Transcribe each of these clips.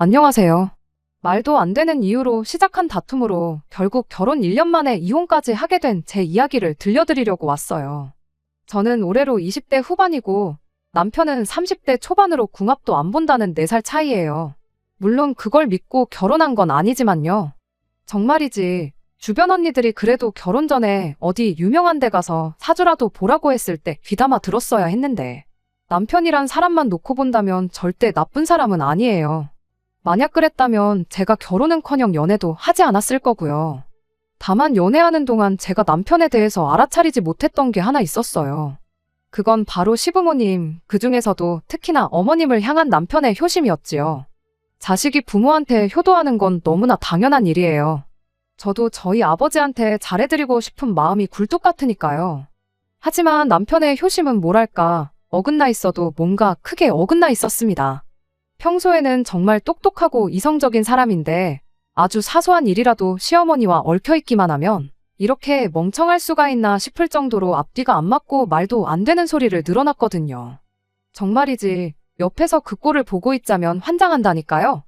안녕하세요. 말도 안 되는 이유로 시작한 다툼으로 결국 결혼 1년 만에 이혼까지 하게 된 제 이야기를 들려드리려고 왔어요. 저는 올해로 20대 후반이고 남편은 30대 초반으로 궁합도 안 본다는 4살 차이예요. 물론 그걸 믿고 결혼한 건 아니지만요. 정말이지. 주변 언니들이 그래도 결혼 전에 어디 유명한 데 가서 사주라도 보라고 했을 때 귀담아 들었어야 했는데 남편이란 사람만 놓고 본다면 절대 나쁜 사람은 아니에요. 만약 그랬다면 제가 결혼은커녕 연애도 하지 않았을 거고요. 다만 연애하는 동안 제가 남편에 대해서 알아차리지 못했던 게 하나 있었어요. 그건 바로 시부모님, 그중에서도 특히나 어머님을 향한 남편의 효심이었지요. 자식이 부모한테 효도하는 건 너무나 당연한 일이에요. 저도 저희 아버지한테 잘해드리고 싶은 마음이 굴뚝 같으니까요. 하지만 남편의 효심은 뭐랄까, 어긋나 있어도 뭔가 크게 어긋나 있었습니다. 평소에는 정말 똑똑하고 이성적인 사람인데 아주 사소한 일이라도 시어머니와 얽혀있기만 하면 이렇게 멍청할 수가 있나 싶을 정도로 앞뒤가 안 맞고 말도 안 되는 소리를 늘어놨거든요. 정말이지 옆에서 그 꼴을 보고 있자면 환장한다니까요.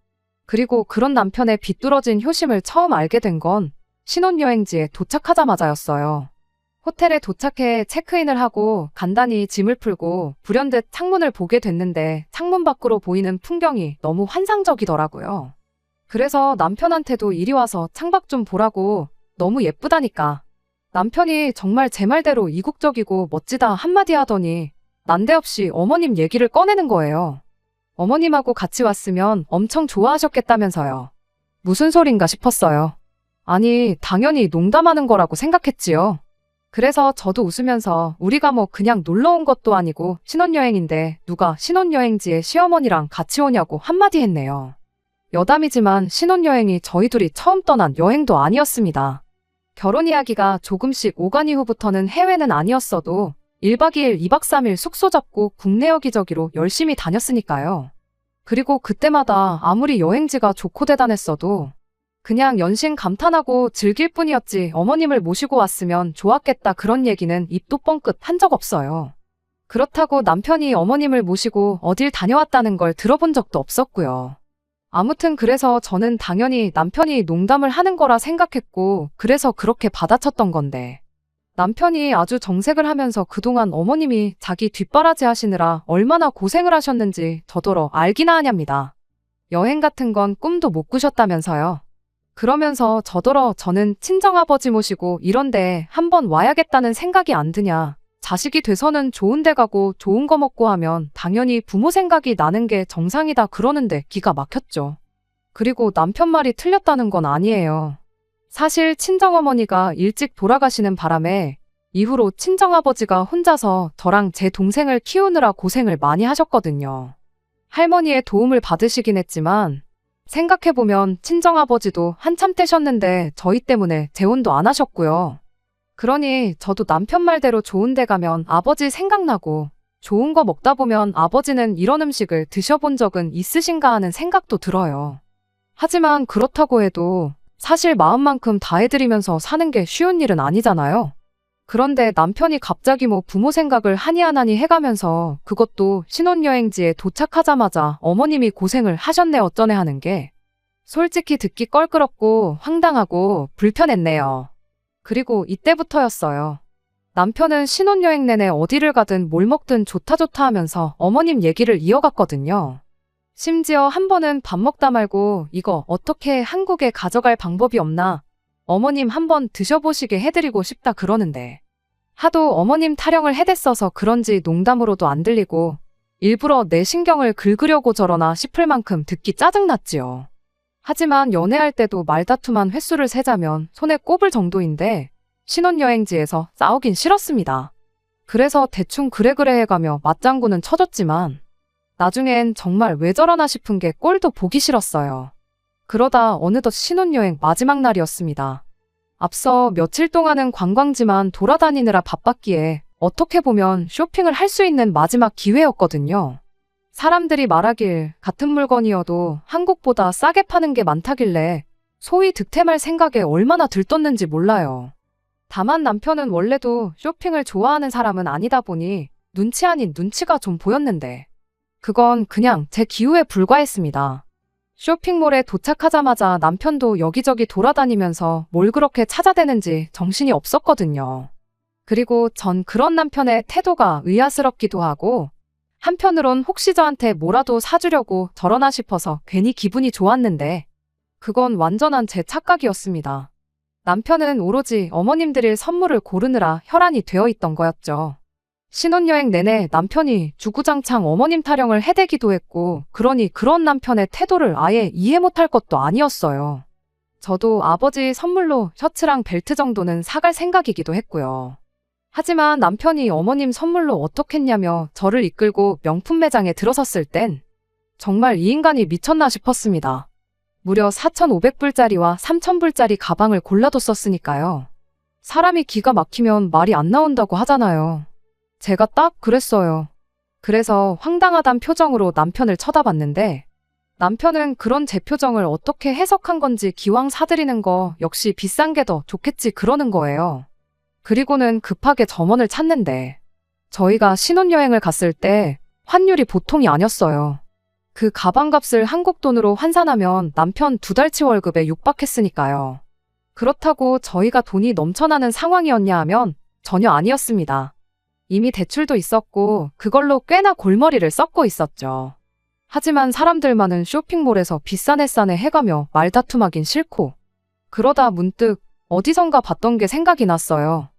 그리고 그런 남편의 비뚤어진 효심을 처음 알게 된 건 신혼여행지에 도착하자마자였어요. 호텔에 도착해 체크인을 하고 간단히 짐을 풀고 불현듯 창문을 보게 됐는데 창문 밖으로 보이는 풍경이 너무 환상적이더라고요. 그래서 남편한테도 이리 와서 창밖 좀 보라고, 너무 예쁘다니까. 남편이 정말 제 말대로 이국적이고 멋지다 한마디 하더니 난데없이 어머님 얘기를 꺼내는 거예요. 어머님하고 같이 왔으면 엄청 좋아하셨겠다면서요. 무슨 소린가 싶었어요. 아니, 당연히 농담하는 거라고 생각했지요. 그래서 저도 웃으면서 우리가 뭐 그냥 놀러 온 것도 아니고 신혼여행인데 누가 신혼여행지에 시어머니랑 같이 오냐고 한마디 했네요. 여담이지만 신혼여행이 저희 둘이 처음 떠난 여행도 아니었습니다. 결혼 이야기가 조금씩 오간 이후부터는 해외는 아니었어도 1박 2일, 2박 3일 숙소 잡고 국내 여기저기로 열심히 다녔으니까요. 그리고 그때마다 아무리 여행지가 좋고 대단했어도 그냥 연신 감탄하고 즐길 뿐이었지 어머님을 모시고 왔으면 좋았겠다 그런 얘기는 입도 뻥끗 한 적 없어요. 그렇다고 남편이 어머님을 모시고 어딜 다녀왔다는 걸 들어본 적도 없었고요. 아무튼 그래서 저는 당연히 남편이 농담을 하는 거라 생각했고 그래서 그렇게 받아쳤던 건데 남편이 아주 정색을 하면서 그동안 어머님이 자기 뒷바라지 하시느라 얼마나 고생을 하셨는지 저더러 알기나 하냐입니다. 여행 같은 건 꿈도 못 꾸셨다면서요. 그러면서 저더러 저는 친정아버지 모시고 이런데 한번 와야겠다는 생각이 안 드냐. 자식이 돼서는 좋은 데 가고 좋은 거 먹고 하면 당연히 부모 생각이 나는 게 정상이다 그러는데 기가 막혔죠. 그리고 남편 말이 틀렸다는 건 아니에요. 사실 친정어머니가 일찍 돌아가시는 바람에 이후로 친정아버지가 혼자서 저랑 제 동생을 키우느라 고생을 많이 하셨거든요. 할머니의 도움을 받으시긴 했지만 생각해보면 친정아버지도 한참 떼셨는데 저희 때문에 재혼도 안 하셨고요. 그러니 저도 남편 말대로 좋은 데 가면 아버지 생각나고 좋은 거 먹다 보면 아버지는 이런 음식을 드셔본 적은 있으신가 하는 생각도 들어요. 하지만 그렇다고 해도 사실 마음만큼 다 해드리면서 사는 게 쉬운 일은 아니잖아요. 그런데 남편이 갑자기 뭐 부모 생각을 하니 안 하니 해가면서 그것도 신혼여행지에 도착하자마자 어머님이 고생을 하셨네 어쩌네 하는 게 솔직히 듣기 껄끄럽고 황당하고 불편했네요. 그리고 이때부터였어요. 남편은 신혼여행 내내 어디를 가든 뭘 먹든 좋다 좋다 하면서 어머님 얘기를 이어갔거든요. 심지어 한 번은 밥 먹다 말고 이거 어떻게 한국에 가져갈 방법이 없나? 어머님 한번 드셔보시게 해드리고 싶다 그러는데 하도 어머님 타령을 해댔어서 그런지 농담으로도 안 들리고 일부러 내 신경을 긁으려고 저러나 싶을 만큼 듣기 짜증났지요. 하지만 연애할 때도 말다툼한 횟수를 세자면 손에 꼽을 정도인데 신혼여행지에서 싸우긴 싫었습니다. 그래서 대충 그래 해가며 맞장구는 쳐줬지만 나중엔 정말 왜 저러나 싶은 게 꼴도 보기 싫었어요. 그러다 어느덧 신혼여행 마지막 날이었습니다. 앞서 며칠 동안은 관광지만 돌아다니느라 바빴기에 어떻게 보면 쇼핑을 할 수 있는 마지막 기회였거든요. 사람들이 말하길 같은 물건이어도 한국보다 싸게 파는 게 많다길래 소위 득템할 생각에 얼마나 들떴는지 몰라요. 다만 남편은 원래도 쇼핑을 좋아하는 사람은 아니다 보니 눈치 아닌 눈치가 좀 보였는데 그건 그냥 제 기우에 불과했습니다. 쇼핑몰에 도착하자마자 남편도 여기저기 돌아다니면서 뭘 그렇게 찾아대는지 정신이 없었거든요. 그리고 전 그런 남편의 태도가 의아스럽기도 하고 한편으론 혹시 저한테 뭐라도 사주려고 저러나 싶어서 괜히 기분이 좋았는데 그건 완전한 제 착각이었습니다. 남편은 오로지 어머님 드릴 선물을 고르느라 혈안이 되어 있던 거였죠. 신혼여행 내내 남편이 주구장창 어머님 타령을 해대기도 했고 그러니 그런 남편의 태도를 아예 이해 못할 것도 아니었어요. 저도 아버지 선물로 셔츠랑 벨트 정도는 사갈 생각이기도 했고요. 하지만 남편이 어머님 선물로 어떻겠냐며 저를 이끌고 명품 매장에 들어섰을 땐 정말 이 인간이 미쳤나 싶었습니다. 무려 4,500불짜리와 3,000불짜리 가방을 골라뒀었으니까요. 사람이 기가 막히면 말이 안 나온다고 하잖아요. 제가 딱 그랬어요. 그래서 황당하단 표정으로 남편을 쳐다봤는데 남편은 그런 제 표정을 어떻게 해석한 건지 기왕 사드리는 거 역시 비싼 게 더 좋겠지 그러는 거예요. 그리고는 급하게 점원을 찾는데 저희가 신혼여행을 갔을 때 환율이 보통이 아니었어요. 그 가방값을 한국 돈으로 환산하면 남편 2달치 월급에 육박했으니까요. 그렇다고 저희가 돈이 넘쳐나는 상황이었냐 하면 전혀 아니었습니다. 이미 대출도 있었고 그걸로 꽤나 골머리를 썩고 있었죠. 하지만 사람들 많은 쇼핑몰에서 비싼 햇산에 해가며 말다툼하긴 싫고 그러다 문득 어디선가 봤던 게 생각이 났어요.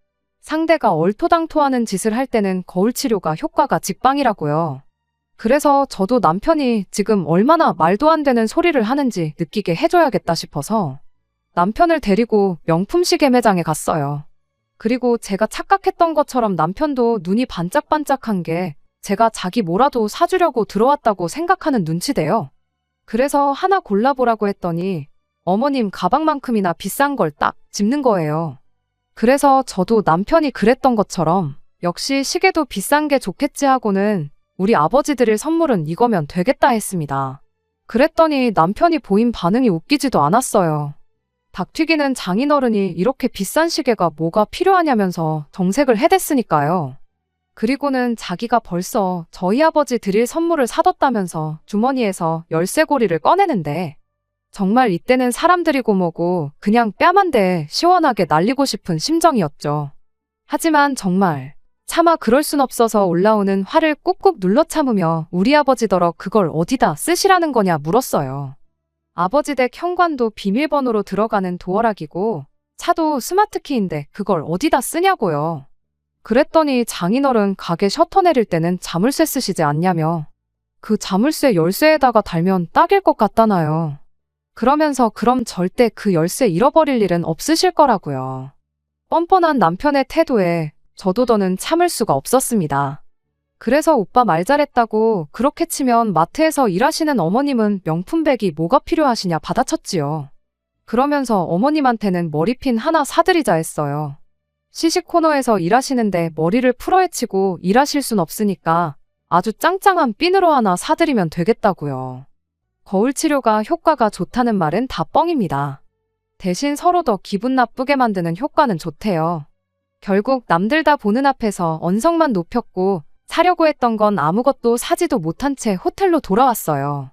상대가 얼토당토하는 짓을 할 때는 거울 치료가 효과가 직방이라고요. 그래서 저도 남편이 지금 얼마나 말도 안 되는 소리를 하는지 느끼게 해줘야겠다 싶어서 남편을 데리고 명품 시계 매장에 갔어요. 그리고 제가 착각했던 것처럼 남편도 눈이 반짝반짝한 게 제가 자기 뭐라도 사주려고 들어왔다고 생각하는 눈치대요. 그래서 하나 골라보라고 했더니 어머님 가방만큼이나 비싼 걸 딱 집는 거예요. 그래서 저도 남편이 그랬던 것처럼 역시 시계도 비싼 게 좋겠지 하고는 우리 아버지 드릴 선물은 이거면 되겠다 했습니다. 그랬더니 남편이 보인 반응이 웃기지도 않았어요. 닭튀기는 장인어른이 이렇게 비싼 시계가 뭐가 필요하냐면서 정색을 해댔으니까요. 그리고는 자기가 벌써 저희 아버지 드릴 선물을 사뒀다면서 주머니에서 열쇠고리를 꺼내는데 정말 이때는 사람들이고 뭐고 그냥 뺨 한 대 시원하게 날리고 싶은 심정이었죠. 하지만 정말 차마 그럴 순 없어서 올라오는 화를 꾹꾹 눌러 참으며 우리 아버지더러 그걸 어디다 쓰시라는 거냐 물었어요. 아버지 댁 현관도 비밀번호로 들어가는 도어락이고 차도 스마트키인데 그걸 어디다 쓰냐고요. 그랬더니 장인어른 가게 셔터 내릴 때는 자물쇠 쓰시지 않냐며 그 자물쇠 열쇠에다가 달면 딱일 것 같다나요. 그러면서 그럼 절대 그 열쇠 잃어버릴 일은 없으실 거라고요. 뻔뻔한 남편의 태도에 저도 더는 참을 수가 없었습니다. 그래서 오빠 말 잘했다고 그렇게 치면 마트에서 일하시는 어머님은 명품백이 뭐가 필요하시냐 받아쳤지요. 그러면서 어머님한테는 머리핀 하나 사드리자 했어요. 시식 코너에서 일하시는데 머리를 풀어헤치고 일하실 순 없으니까 아주 짱짱한 핀으로 하나 사드리면 되겠다고요. 거울 치료가 효과가 좋다는 말은 다 뻥입니다. 대신 서로 더 기분 나쁘게 만드는 효과는 좋대요. 결국 남들 다 보는 앞에서 언성만 높였고 사려고 했던 건 아무것도 사지도 못한 채 호텔로 돌아왔어요.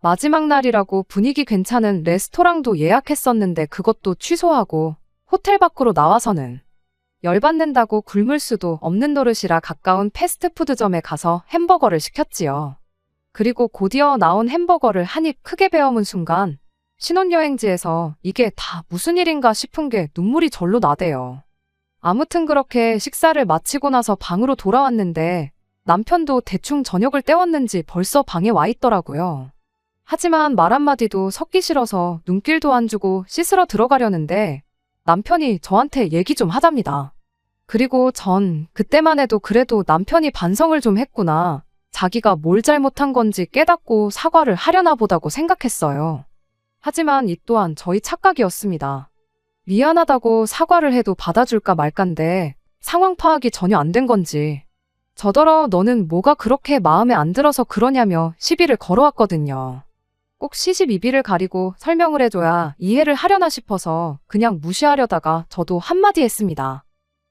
마지막 날이라고 분위기 괜찮은 레스토랑도 예약했었는데 그것도 취소하고 호텔 밖으로 나와서는 열받는다고 굶을 수도 없는 노릇이라 가까운 패스트푸드점에 가서 햄버거를 시켰지요. 그리고 곧이어 나온 햄버거를 한 입 크게 베어문 순간 신혼여행지에서 이게 다 무슨 일인가 싶은 게 눈물이 절로 나대요. 아무튼 그렇게 식사를 마치고 나서 방으로 돌아왔는데 남편도 대충 저녁을 때웠는지 벌써 방에 와 있더라고요. 하지만 말 한마디도 섞기 싫어서 눈길도 안 주고 씻으러 들어가려는데 남편이 저한테 얘기 좀 하답니다. 그리고 전 그때만 해도 그래도 남편이 반성을 좀 했구나. 자기가 뭘 잘못한 건지 깨닫고 사과를 하려나 보다고 생각했어요. 하지만 이 또한 저희 착각이었습니다. 미안하다고 사과를 해도 받아줄까 말까인데 상황 파악이 전혀 안 된 건지 저더러 너는 뭐가 그렇게 마음에 안 들어서 그러냐며 시비를 걸어왔거든요. 꼭 시시비비를 가리고 설명을 해줘야 이해를 하려나 싶어서 그냥 무시하려다가 저도 한마디 했습니다.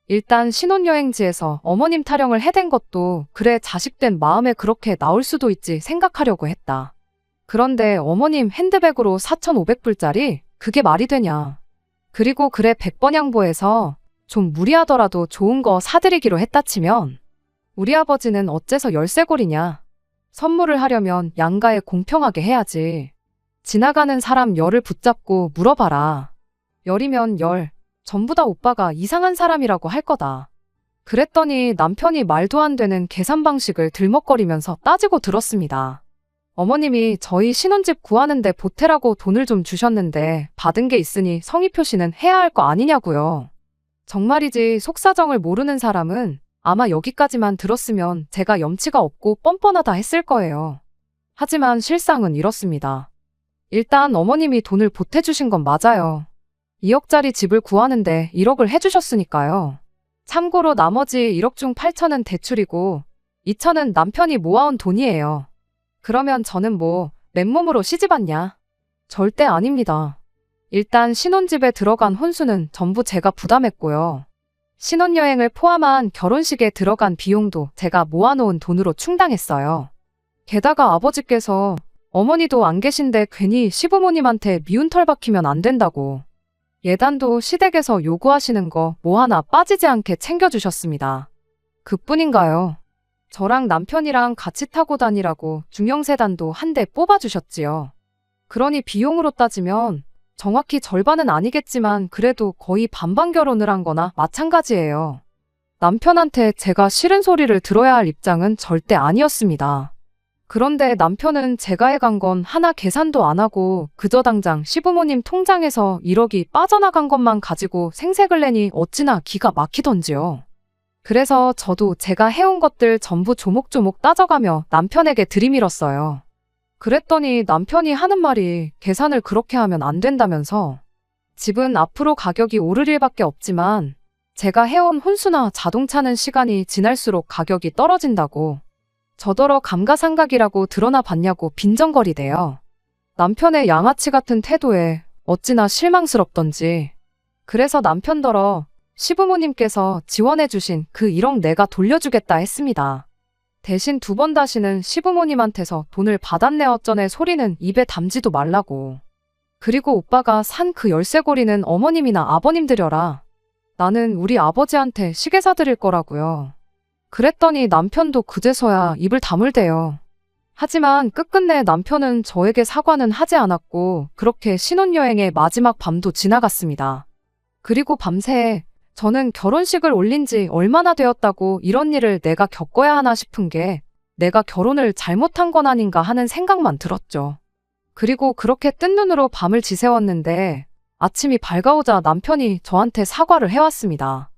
일단 신혼여행지에서 어머님 타령을 해댄 것도 그래 자식된 마음에 그렇게 나올 수도 있지 생각하려고 했다. 그런데 어머님 핸드백으로 4,500불짜리? 그게 말이 되냐. 그리고 그래 100번 양보해서 좀 무리하더라도 좋은 거 사드리기로 했다 치면 우리 아버지는 어째서 열쇠고리냐. 선물을 하려면 양가에 공평하게 해야지. 지나가는 사람 열을 붙잡고 물어봐라. 열이면 열. 전부 다 오빠가 이상한 사람이라고 할 거다. 그랬더니 남편이 말도 안 되는 계산 방식을 들먹거리면서 따지고 들었습니다. 어머님이 저희 신혼집 구하는데 보태라고 돈을 좀 주셨는데 받은 게 있으니 성의 표시는 해야 할 거 아니냐고요. 정말이지 속사정을 모르는 사람은 아마 여기까지만 들었으면 제가 염치가 없고 뻔뻔하다 했을 거예요. 하지만 실상은 이렇습니다. 일단 어머님이 돈을 보태주신 건 맞아요. 2억짜리 집을 구하는데 1억을 해주셨으니까요. 참고로 나머지 1억 중 8천은 대출이고 2천은 남편이 모아온 돈이에요. 그러면 저는 뭐 맨몸으로 시집왔냐? 절대 아닙니다. 일단 신혼집에 들어간 혼수는 전부 제가 부담했고요. 신혼여행을 포함한 결혼식에 들어간 비용도 제가 모아놓은 돈으로 충당했어요. 게다가 아버지께서 어머니도 안 계신데 괜히 시부모님한테 미운 털 박히면 안 된다고 예단도 시댁에서 요구하시는 거 뭐 하나 빠지지 않게 챙겨주셨습니다. 그뿐인가요? 저랑 남편이랑 같이 타고 다니라고 중형세단도 한 대 뽑아주셨지요. 그러니 비용으로 따지면 정확히 절반은 아니겠지만 그래도 거의 반반 결혼을 한 거나 마찬가지예요. 남편한테 제가 싫은 소리를 들어야 할 입장은 절대 아니었습니다. 그런데 남편은 제가 해간 건 하나 계산도 안 하고 그저 당장 시부모님 통장에서 1억이 빠져나간 것만 가지고 생색을 내니 어찌나 기가 막히던지요. 그래서 저도 제가 해온 것들 전부 조목조목 따져가며 남편에게 들이밀었어요. 그랬더니 남편이 하는 말이 계산을 그렇게 하면 안 된다면서 집은 앞으로 가격이 오를 일밖에 없지만 제가 해온 혼수나 자동차는 시간이 지날수록 가격이 떨어진다고 저더러 감가상각이라고 드러나 봤냐고 빈정거리대요. 남편의 양아치 같은 태도에 어찌나 실망스럽던지. 그래서 남편더러 시부모님께서 지원해주신 그 1억 내가 돌려주겠다 했습니다. 대신 2번 다시는 시부모님한테서 돈을 받았네 어쩌네 소리는 입에 담지도 말라고. 그리고 오빠가 산 그 열쇠고리는 어머님이나 아버님 드려라. 나는 우리 아버지한테 시계 사드릴 거라고요. 그랬더니 남편도 그제서야 입을 다물대요. 하지만 끝끝내 남편은 저에게 사과는 하지 않았고 그렇게 신혼여행의 마지막 밤도 지나갔습니다. 그리고 밤새 저는 결혼식을 올린 지 얼마나 되었다고 이런 일을 내가 겪어야 하나 싶은 게 내가 결혼을 잘못한 건 아닌가 하는 생각만 들었죠. 그리고 그렇게 뜬 눈으로 밤을 지새웠는데 아침이 밝아오자 남편이 저한테 사과를 해왔습니다.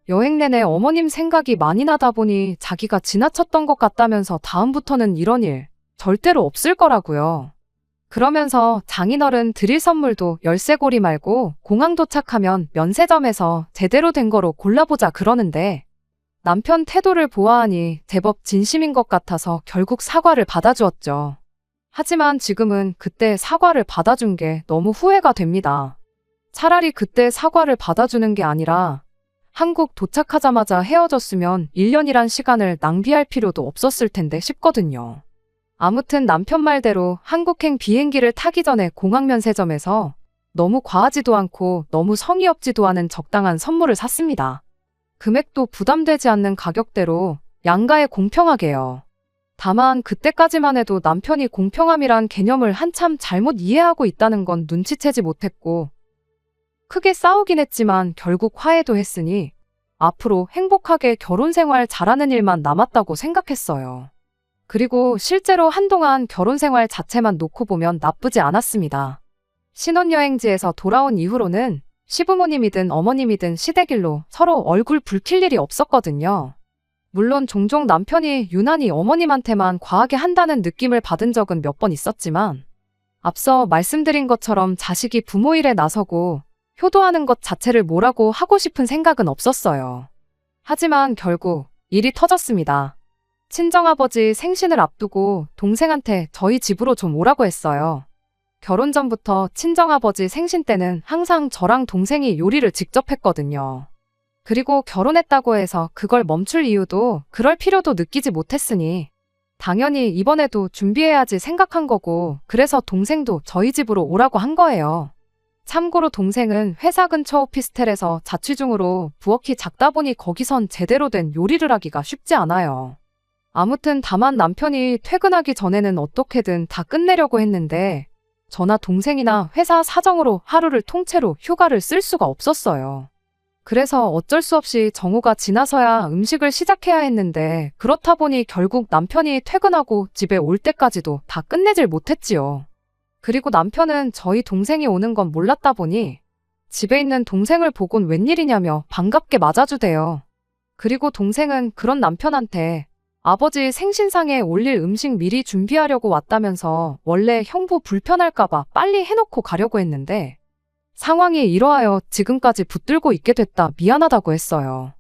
여행 내내 어머님 생각이 많이 나다 보니 자기가 지나쳤던 것 같다면서 다음부터는 이런 일 절대로 없을 거라고요. 그러면서 장인어른 드릴 선물도 열쇠고리 말고 공항 도착하면 면세점에서 제대로 된 거로 골라보자 그러는데 남편 태도를 보아하니 제법 진심인 것 같아서 결국 사과를 받아주었죠. 하지만 지금은 그때 사과를 받아준 게 너무 후회가 됩니다. 차라리 그때 사과를 받아주는 게 아니라 한국 도착하자마자 헤어졌으면 1년이란 시간을 낭비할 필요도 없었을 텐데 싶거든요. 아무튼 남편 말대로 한국행 비행기를 타기 전에 공항 면세점에서 너무 과하지도 않고 너무 성의 없지도 않은 적당한 선물을 샀습니다. 금액도 부담되지 않는 가격대로 양가에 공평하게요. 다만 그때까지만 해도 남편이 공평함이란 개념을 한참 잘못 이해하고 있다는 건 눈치채지 못했고 크게 싸우긴 했지만 결국 화해도 했으니 앞으로 행복하게 결혼 생활 잘하는 일만 남았다고 생각했어요. 그리고 실제로 한동안 결혼 생활 자체만 놓고 보면 나쁘지 않았습니다. 신혼여행지에서 돌아온 이후로는 시부모님이든 어머님이든 시댁일로 서로 얼굴 붉힐 일이 없었거든요. 물론 종종 남편이 유난히 어머님한테만 과하게 한다는 느낌을 받은 적은 몇 번 있었지만 앞서 말씀드린 것처럼 자식이 부모 일에 나서고 효도하는 것 자체를 뭐라고 하고 싶은 생각은 없었어요. 하지만 결국 일이 터졌습니다. 친정아버지 생신을 앞두고 동생한테 저희 집으로 좀 오라고 했어요. 결혼 전부터 친정아버지 생신 때는 항상 저랑 동생이 요리를 직접 했거든요. 그리고 결혼했다고 해서 그걸 멈출 이유도 그럴 필요도 느끼지 못했으니 당연히 이번에도 준비해야지 생각한 거고, 그래서 동생도 저희 집으로 오라고 한 거예요. 참고로 동생은 회사 근처 오피스텔에서 자취 중으로 부엌이 작다 보니 거기선 제대로 된 요리를 하기가 쉽지 않아요. 아무튼 다만 남편이 퇴근하기 전에는 어떻게든 다 끝내려고 했는데 저나 동생이나 회사 사정으로 하루를 통째로 휴가를 쓸 수가 없었어요. 그래서 어쩔 수 없이 정오가 지나서야 음식을 시작해야 했는데 그렇다 보니 결국 남편이 퇴근하고 집에 올 때까지도 다 끝내질 못했지요. 그리고 남편은 저희 동생이 오는 건 몰랐다 보니 집에 있는 동생을 보곤 웬일이냐며 반갑게 맞아주대요. 그리고 동생은 그런 남편한테 아버지 생신상에 올릴 음식 미리 준비하려고 왔다면서 원래 형부 불편할까봐 빨리 해놓고 가려고 했는데 상황이 이러하여 지금까지 붙들고 있게 됐다 미안하다고 했어요.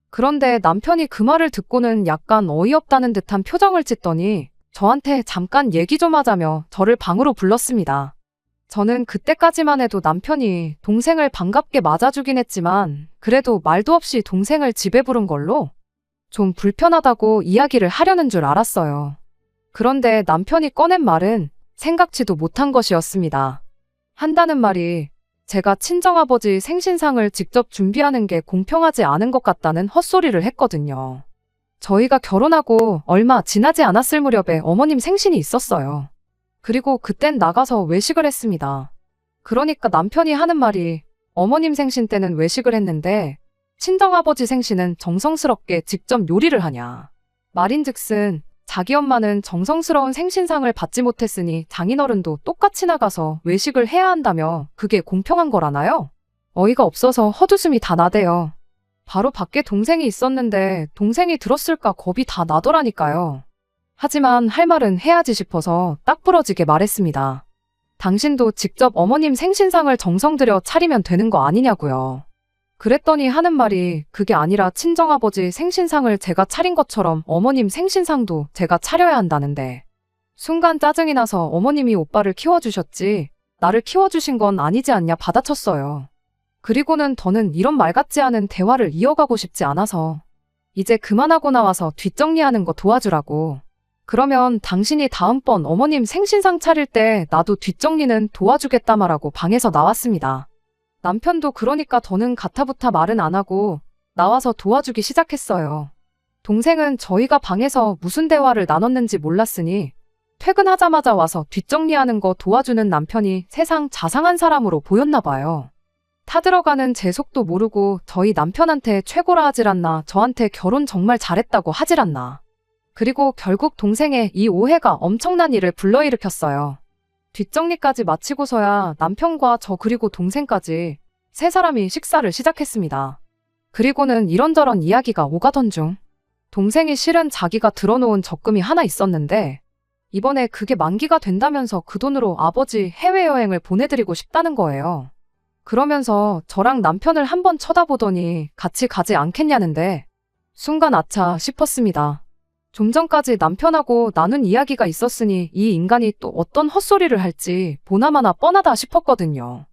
그런데 남편이 그 말을 듣고는 약간 어이없다는 듯한 표정을 짓더니 저한테 잠깐 얘기 좀 하자며 저를 방으로 불렀습니다. 저는 그때까지만 해도 남편이 동생을 반갑게 맞아주긴 했지만 그래도 말도 없이 동생을 집에 부른 걸로 좀 불편하다고 이야기를 하려는 줄 알았어요. 그런데 남편이 꺼낸 말은 생각지도 못한 것이었습니다. 한다는 말이 제가 친정아버지 생신상을 직접 준비하는 게 공평하지 않은 것 같다는 헛소리를 했거든요. 저희가 결혼하고 얼마 지나지 않았을 무렵에 어머님 생신이 있었어요. 그리고 그땐 나가서 외식을 했습니다. 그러니까 남편이 하는 말이 어머님 생신 때는 외식을 했는데 친정아버지 생신은 정성스럽게 직접 요리를 하냐. 말인즉슨 자기 엄마는 정성스러운 생신상을 받지 못했으니 장인어른도 똑같이 나가서 외식을 해야 한다며 그게 공평한 거라나요? 어이가 없어서 헛웃음이 다 나대요. 바로 밖에 동생이 있었는데 동생이 들었을까 겁이 다 나더라니까요. 하지만 할 말은 해야지 싶어서 딱 부러지게 말했습니다. 당신도 직접 어머님 생신상을 정성 들여 차리면 되는 거 아니냐고요. 그랬더니 하는 말이 그게 아니라 친정아버지 생신상을 제가 차린 것처럼 어머님 생신상도 제가 차려야 한다는데. 순간 짜증이 나서 어머님이 오빠를 키워주셨지 나를 키워주신 건 아니지 않냐 받아쳤어요. 그리고는 더는 이런 말 같지 않은 대화를 이어가고 싶지 않아서 이제 그만하고 나와서 뒷정리하는 거 도와주라고. 그러면 당신이 다음번 어머님 생신상 차릴 때 나도 뒷정리는 도와주겠다 말하고 방에서 나왔습니다. 남편도 그러니까 더는 가타부타 말은 안 하고 나와서 도와주기 시작했어요. 동생은 저희가 방에서 무슨 대화를 나눴는지 몰랐으니 퇴근하자마자 와서 뒷정리하는 거 도와주는 남편이 세상 자상한 사람으로 보였나 봐요. 타들어가는 제 속도 모르고 저희 남편한테 최고라 하질 않나 저한테 결혼 정말 잘했다고 하질 않나. 그리고 결국 동생의 이 오해가 엄청난 일을 불러일으켰어요. 뒷정리까지 마치고서야 남편과 저 그리고 동생까지 세 사람이 식사를 시작했습니다. 그리고는 이런저런 이야기가 오가던 중 동생이 실은 자기가 들어놓은 적금이 하나 있었는데 이번에 그게 만기가 된다면서 그 돈으로 아버지 해외여행을 보내드리고 싶다는 거예요. 그러면서 저랑 남편을 한번 쳐다보더니 같이 가지 않겠냐는데 순간 아차 싶었습니다. 좀 전까지 남편하고 나눈 이야기가 있었으니 이 인간이 또 어떤 헛소리를 할지 보나마나 뻔하다 싶었거든요.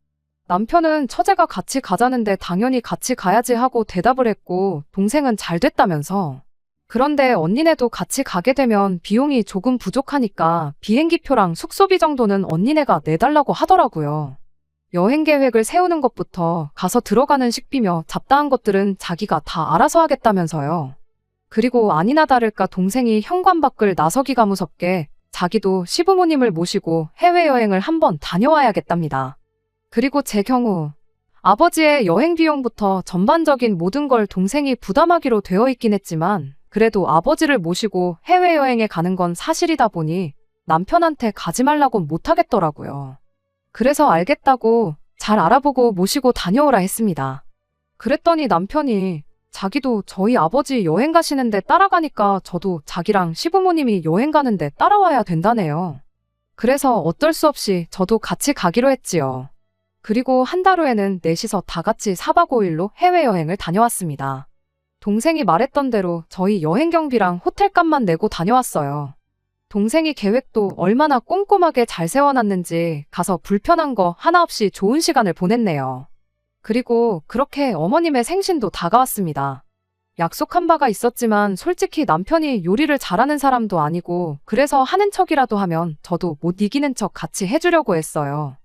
남편은 처제가 같이 가자는데 당연히 같이 가야지 하고 대답을 했고 동생은 잘 됐다면서. 그런데 언니네도 같이 가게 되면 비용이 조금 부족하니까 비행기표랑 숙소비 정도는 언니네가 내달라고 하더라고요. 여행 계획을 세우는 것부터 가서 들어가는 식비며 잡다한 것들은 자기가 다 알아서 하겠다면서요. 그리고 아니나 다를까 동생이 현관 밖을 나서기가 무섭게 자기도 시부모님을 모시고 해외여행을 한번 다녀와야겠답니다. 그리고 제 경우 아버지의 여행 비용부터 전반적인 모든 걸 동생이 부담하기로 되어 있긴 했지만 그래도 아버지를 모시고 해외여행에 가는 건 사실이다 보니 남편한테 가지 말라곤 못하겠더라고요. 그래서 알겠다고 잘 알아보고 모시고 다녀오라 했습니다. 그랬더니 남편이 자기도 저희 아버지 여행 가시는데 따라가니까 저도 자기랑 시부모님이 여행 가는데 따라와야 된다네요. 그래서 어쩔 수 없이 저도 같이 가기로 했지요. 그리고 한 달 후에는 넷이서 다 같이 4박 5일로 해외여행을 다녀왔습니다. 동생이 말했던 대로 저희 여행 경비랑 호텔값만 내고 다녀왔어요. 동생이 계획도 얼마나 꼼꼼하게 잘 세워놨는지 가서 불편한 거 하나 없이 좋은 시간을 보냈네요. 그리고 그렇게 어머님의 생신도 다가왔습니다. 약속한 바가 있었지만 솔직히 남편이 요리를 잘하는 사람도 아니고 그래서 하는 척이라도 하면 저도 못 이기는 척 같이 해주려고 했어요.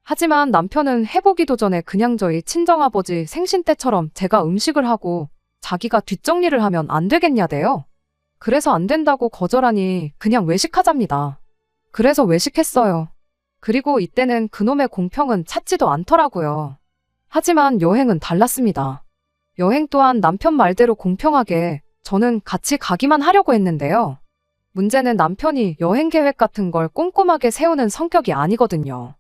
하지만 남편은 해보기도 전에 그냥 저희 친정아버지 생신 때처럼 제가 음식을 하고 자기가 뒷정리를 하면 안 되겠냐대요. 그래서 안 된다고 거절하니 그냥 외식하잡니다. 그래서 외식했어요. 그리고 이때는 그놈의 공평은 찾지도 않더라고요. 하지만 여행은 달랐습니다. 여행 또한 남편 말대로 공평하게 저는 같이 가기만 하려고 했는데요. 문제는 남편이 여행 계획 같은 걸 꼼꼼하게 세우는 성격이 아니거든요.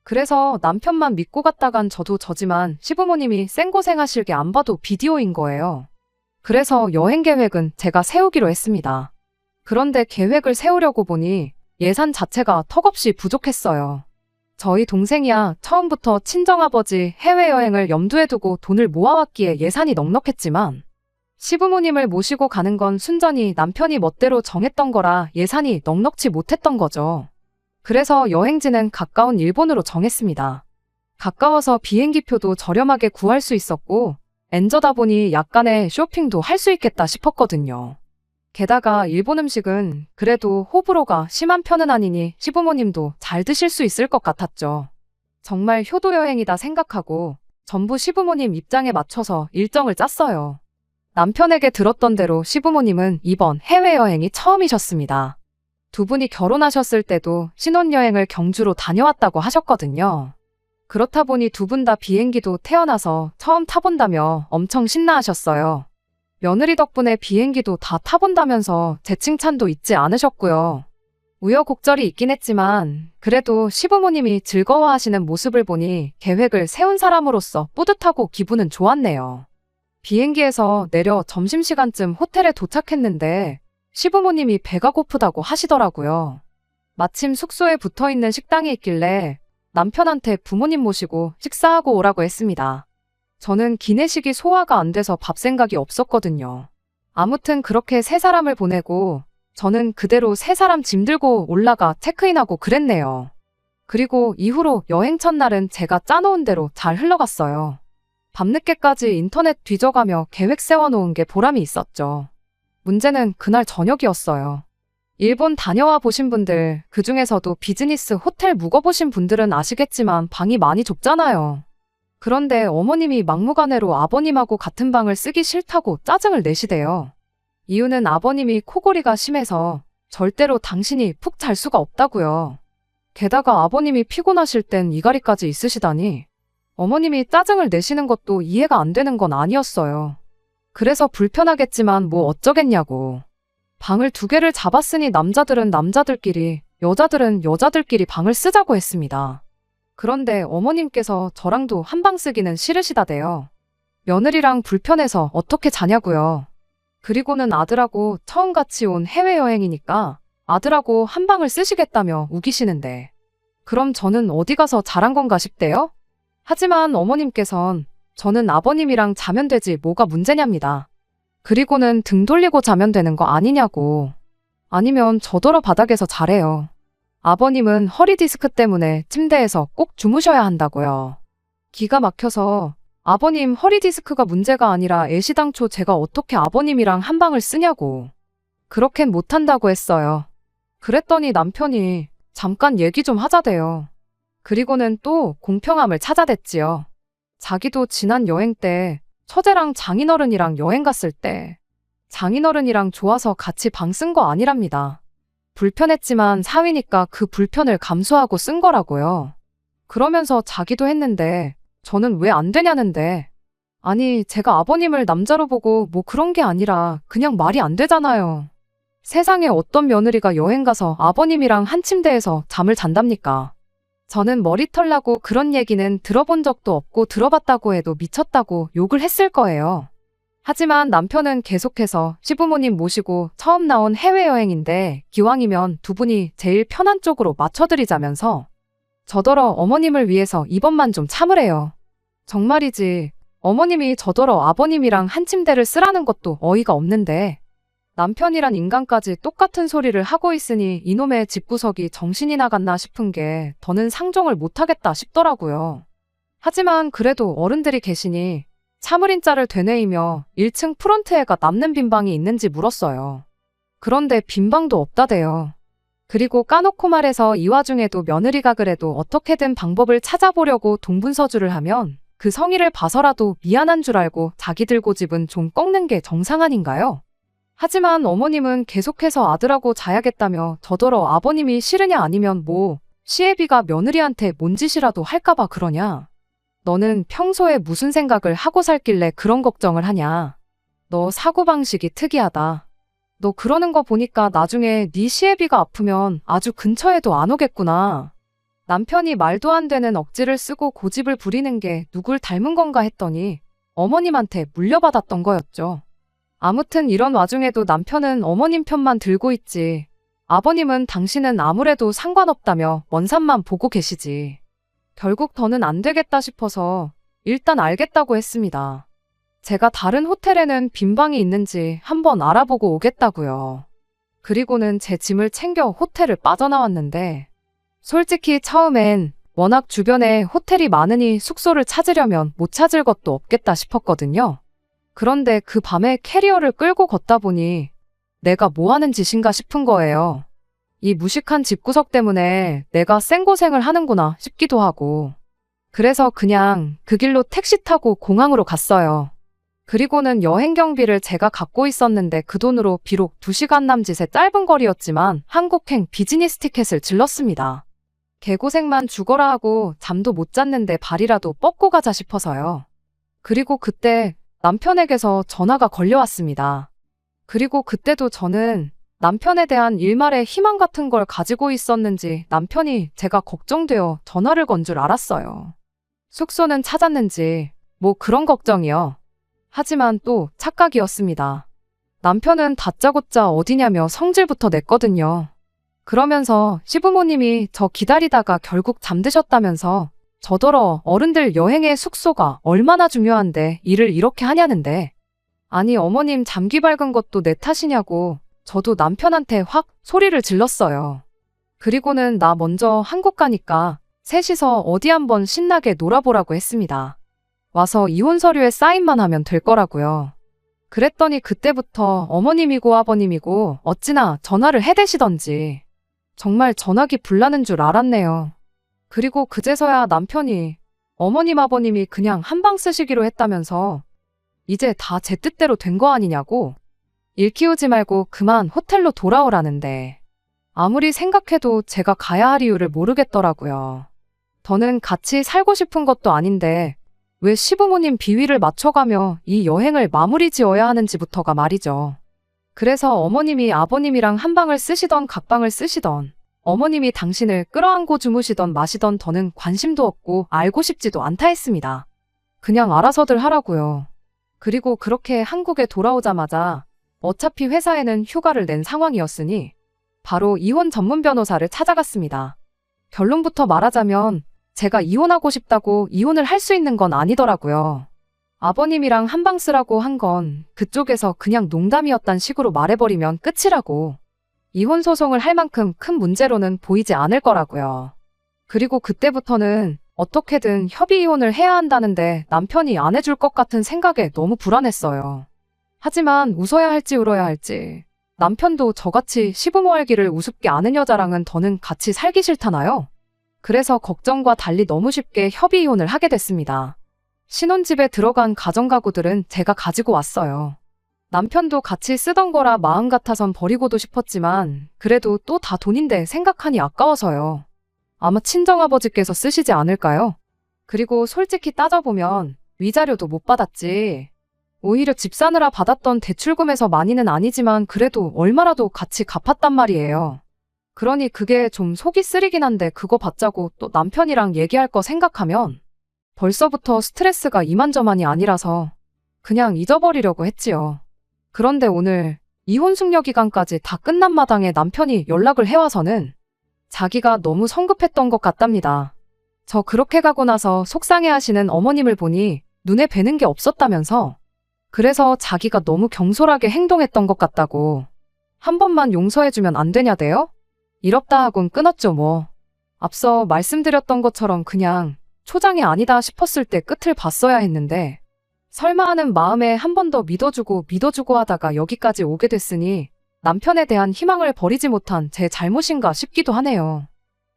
그래서 남편만 믿고 갔다간 저도 저지만 시부모님이 생고생하실 게 안 봐도 비디오인 거예요. 그래서 여행 계획은 제가 세우기로 했습니다. 그런데 계획을 세우려고 보니 예산 자체가 턱없이 부족했어요. 저희 동생이야 처음부터 친정아버지 해외여행을 염두에 두고 돈을 모아왔기에 예산이 넉넉했지만 시부모님을 모시고 가는 건 순전히 남편이 멋대로 정했던 거라 예산이 넉넉지 못했던 거죠. 그래서 여행지는 가까운 일본으로 정했습니다. 가까워서 비행기표도 저렴하게 구할 수 있었고 엔저다 보니 약간의 쇼핑도 할 수 있겠다 싶었거든요. 게다가 일본 음식은 그래도 호불호가 심한 편은 아니니 시부모님도 잘 드실 수 있을 것 같았죠. 정말 효도 여행이다 생각하고 전부 시부모님 입장에 맞춰서 일정을 짰어요. 남편에게 들었던 대로 시부모님은 이번 해외여행이 처음이셨습니다. 두 분이 결혼하셨을 때도 신혼여행을 경주로 다녀왔다고 하셨거든요. 그렇다 보니 두 분 다 비행기도 태어나서 처음 타본다며 엄청 신나하셨어요. 며느리 덕분에 비행기도 다 타본다면서 제 칭찬도 잊지 않으셨고요. 우여곡절이 있긴 했지만 그래도 시부모님이 즐거워하시는 모습을 보니 계획을 세운 사람으로서 뿌듯하고 기분은 좋았네요. 비행기에서 내려 점심시간쯤 호텔에 도착했는데 시부모님이 배가 고프다고 하시더라고요. 마침 숙소에 붙어있는 식당이 있길래 남편한테 부모님 모시고 식사하고 오라고 했습니다. 저는 기내식이 소화가 안 돼서 밥 생각이 없었거든요. 아무튼 그렇게 세 사람을 보내고 저는 그대로 세 사람 짐 들고 올라가 체크인하고 그랬네요. 그리고 이후로 여행 첫날은 제가 짜놓은 대로 잘 흘러갔어요. 밤늦게까지 인터넷 뒤져가며 계획 세워놓은 게 보람이 있었죠. 문제는 그날 저녁이었어요. 일본 다녀와 보신 분들, 그중에서도 비즈니스 호텔 묵어보신 분들은 아시겠지만 방이 많이 좁잖아요. 그런데 어머님이 막무가내로 아버님하고 같은 방을 쓰기 싫다고 짜증을 내시대요. 이유는 아버님이 코골이가 심해서 절대로 당신이 푹 잘 수가 없다고요. 게다가 아버님이 피곤하실 땐 이갈이까지 있으시다니 어머님이 짜증을 내시는 것도 이해가 안 되는 건 아니었어요. 그래서 불편하겠지만 뭐 어쩌겠냐고. 방을 2개를 잡았으니 남자들은 남자들끼리, 여자들은 여자들끼리 방을 쓰자고 했습니다. 그런데 어머님께서 저랑도 한 방 쓰기는 싫으시다대요. 며느리랑 불편해서 어떻게 자냐고요. 그리고는 아들하고 처음 같이 온 해외여행이니까 아들하고 한 방을 쓰시겠다며 우기시는데 그럼 저는 어디 가서 잘한 건가 싶대요? 하지만 어머님께선 저는 아버님이랑 자면 되지 뭐가 문제냐입니다. 그리고는 등 돌리고 자면 되는 거 아니냐고. 아니면 저더러 바닥에서 자래요. 아버님은 허리 디스크 때문에 침대에서 꼭 주무셔야 한다고요. 기가 막혀서 아버님 허리 디스크가 문제가 아니라 애시당초 제가 어떻게 아버님이랑 한 방을 쓰냐고. 그렇겐 못한다고 했어요. 그랬더니 남편이 잠깐 얘기 좀 하자대요. 그리고는 또 공평함을 찾아댔지요. 자기도 지난 여행 때 처제랑 장인어른이랑 여행 갔을 때 장인어른이랑 좋아서 같이 방 쓴 거 아니랍니다. 불편했지만 사위니까 그 불편을 감수하고 쓴 거라고요. 그러면서 자기도 했는데 저는 왜 안 되냐는데. 아니 제가 아버님을 남자로 보고 뭐 그런 게 아니라 그냥 말이 안 되잖아요. 세상에 어떤 며느리가 여행 가서 아버님이랑 한 침대에서 잠을 잔답니까? 저는 머리털 나고 그런 얘기는 들어본 적도 없고 들어봤다고 해도 미쳤다고 욕을 했을 거예요. 하지만 남편은 계속해서 시부모님 모시고 처음 나온 해외여행인데 기왕이면 두 분이 제일 편한 쪽으로 맞춰드리자면서 저더러 어머님을 위해서 이번만 좀 참으래요. 정말이지 어머님이 저더러 아버님이랑 한 침대를 쓰라는 것도 어이가 없는데 남편이란 인간까지 똑같은 소리를 하고 있으니 이놈의 집구석이 정신이 나갔나 싶은 게 더는 상종을 못하겠다 싶더라고요. 하지만 그래도 어른들이 계시니 차무린자를 되뇌이며 1층 프론트에가 남는 빈방이 있는지 물었어요. 그런데 빈방도 없다대요. 그리고 까놓고 말해서 이 와중에도 며느리가 그래도 어떻게든 방법을 찾아보려고 동분서주를 하면 그 성의를 봐서라도 미안한 줄 알고 자기들 고집은 좀 꺾는 게 정상 아닌가요? 하지만 어머님은 계속해서 아들하고 자야겠다며 저더러 아버님이 싫으냐 아니면 뭐 시애비가 며느리한테 뭔 짓이라도 할까봐 그러냐. 너는 평소에 무슨 생각을 하고 살길래 그런 걱정을 하냐. 너 사고방식이 특이하다. 너 그러는 거 보니까 나중에 네 시애비가 아프면 아주 근처에도 안 오겠구나. 남편이 말도 안 되는 억지를 쓰고 고집을 부리는 게 누굴 닮은 건가 했더니 어머님한테 물려받았던 거였죠. 아무튼 이런 와중에도 남편은 어머님 편만 들고 있지. 아버님은 당신은 아무래도 상관없다며 먼 산만 보고 계시지. 결국 더는 안 되겠다 싶어서 일단 알겠다고 했습니다. 제가 다른 호텔에는 빈방이 있는지 한번 알아보고 오겠다고요. 그리고는 제 짐을 챙겨 호텔을 빠져나왔는데 솔직히 처음엔 워낙 주변에 호텔이 많으니 숙소를 찾으려면 못 찾을 것도 없겠다 싶었거든요. 그런데 그 밤에 캐리어를 끌고 걷다 보니 내가 뭐 하는 짓인가 싶은 거예요. 이 무식한 집구석 때문에 내가 생고생을 하는구나 싶기도 하고. 그래서 그냥 그 길로 택시 타고 공항으로 갔어요. 그리고는 여행 경비를 제가 갖고 있었는데 그 돈으로 비록 2시간 남짓의 짧은 거리였지만 한국행 비즈니스 티켓을 질렀습니다. 개고생만 죽어라 하고 잠도 못 잤는데 발이라도 뻗고 가자 싶어서요. 그리고 그때 남편에게서 전화가 걸려왔습니다. 그리고 그때도 저는 남편에 대한 일말의 희망 같은 걸 가지고 있었는지 남편이 제가 걱정되어 전화를 건 줄 알았어요. 숙소는 찾았는지 뭐 그런 걱정이요. 하지만 또 착각이었습니다. 남편은 다짜고짜 어디냐며 성질부터 냈거든요. 그러면서 시부모님이 저 기다리다가 결국 잠드셨다면서 저더러 어른들 여행의 숙소가 얼마나 중요한데 일을 이렇게 하냐는데. 아니 어머님 잠기 밝은 것도 내 탓이냐고 저도 남편한테 확 소리를 질렀어요. 그리고는 나 먼저 한국 가니까 셋이서 어디 한번 신나게 놀아보라고 했습니다. 와서 이혼 서류에 사인만 하면 될 거라고요. 그랬더니 그때부터 어머님이고 아버님이고 어찌나 전화를 해대시던지. 정말 전화기 불나는 줄 알았네요. 그리고 그제서야 남편이 어머님 아버님이 그냥 한방 쓰시기로 했다면서 이제 다 제 뜻대로 된 거 아니냐고. 일 키우지 말고 그만 호텔로 돌아오라는데 아무리 생각해도 제가 가야 할 이유를 모르겠더라고요. 더는 같이 살고 싶은 것도 아닌데 왜 시부모님 비위를 맞춰가며 이 여행을 마무리 지어야 하는지부터가 말이죠. 그래서 어머님이 아버님이랑 한 방을 쓰시던 각방을 쓰시던 어머님이 당신을 끌어안고 주무시던 마시던 더는 관심도 없고 알고 싶지도 않다 했습니다. 그냥 알아서들 하라고요. 그리고 그렇게 한국에 돌아오자마자 어차피 회사에는 휴가를 낸 상황이었으니 바로 이혼 전문 변호사를 찾아갔습니다. 결론부터 말하자면 제가 이혼하고 싶다고 이혼을 할 수 있는 건 아니더라고요. 아버님이랑 한방 쓰라고 한 건 그쪽에서 그냥 농담이었단 식으로 말해버리면 끝이라고. 이혼 소송을 할 만큼 큰 문제로는 보이지 않을 거라고요. 그리고 그때부터는 어떻게든 협의 이혼을 해야 한다는데 남편이 안 해줄 것 같은 생각에 너무 불안했어요. 하지만 웃어야 할지 울어야 할지. 남편도 저같이 시부모 알기를 우습게 아는 여자랑은 더는 같이 살기 싫다나요? 그래서 걱정과 달리 너무 쉽게 협의 이혼을 하게 됐습니다. 신혼집에 들어간 가전가구들은 제가 가지고 왔어요. 남편도 같이 쓰던 거라 마음 같아선 버리고도 싶었지만 그래도 또 다 돈인데 생각하니 아까워서요. 아마 친정아버지께서 쓰시지 않을까요? 그리고 솔직히 따져보면 위자료도 못 받았지. 오히려 집 사느라 받았던 대출금에서 많이는 아니지만 그래도 얼마라도 같이 갚았단 말이에요. 그러니 그게 좀 속이 쓰리긴 한데 그거 받자고 또 남편이랑 얘기할 거 생각하면 벌써부터 스트레스가 이만저만이 아니라서 그냥 잊어버리려고 했지요. 그런데 오늘 이혼 숙려 기간까지 다 끝난 마당에 남편이 연락을 해와서는 자기가 너무 성급했던 것 같답니다. 저 그렇게 가고 나서 속상해하시는 어머님을 보니 눈에 뵈는 게 없었다면서. 그래서 자기가 너무 경솔하게 행동했던 것 같다고. 한 번만 용서해주면 안 되냐대요? 이럽다 하곤 끊었죠 뭐. 앞서 말씀드렸던 것처럼 그냥 초장이 아니다 싶었을 때 끝을 봤어야 했는데 설마 하는 마음에 한 번 더 믿어주고 하다가 여기까지 오게 됐으니 남편에 대한 희망을 버리지 못한 제 잘못인가 싶기도 하네요.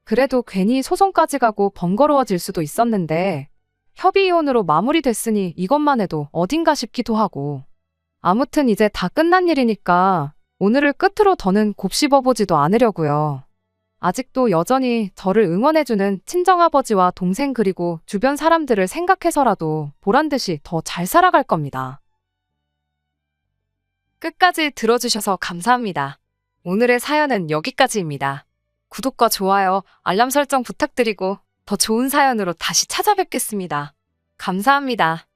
그래도 괜히 소송까지 가고 번거로워질 수도 있었는데 협의 이혼으로 마무리됐으니 이것만 해도 어딘가 싶기도 하고. 아무튼 이제 다 끝난 일이니까 오늘을 끝으로 더는 곱씹어보지도 않으려고요. 아직도 여전히 저를 응원해주는 친정아버지와 동생 그리고 주변 사람들을 생각해서라도 보란듯이 더 잘 살아갈 겁니다. 끝까지 들어주셔서 감사합니다. 오늘의 사연은 여기까지입니다. 구독과 좋아요, 알람 설정 부탁드리고 더 좋은 사연으로 다시 찾아뵙겠습니다. 감사합니다.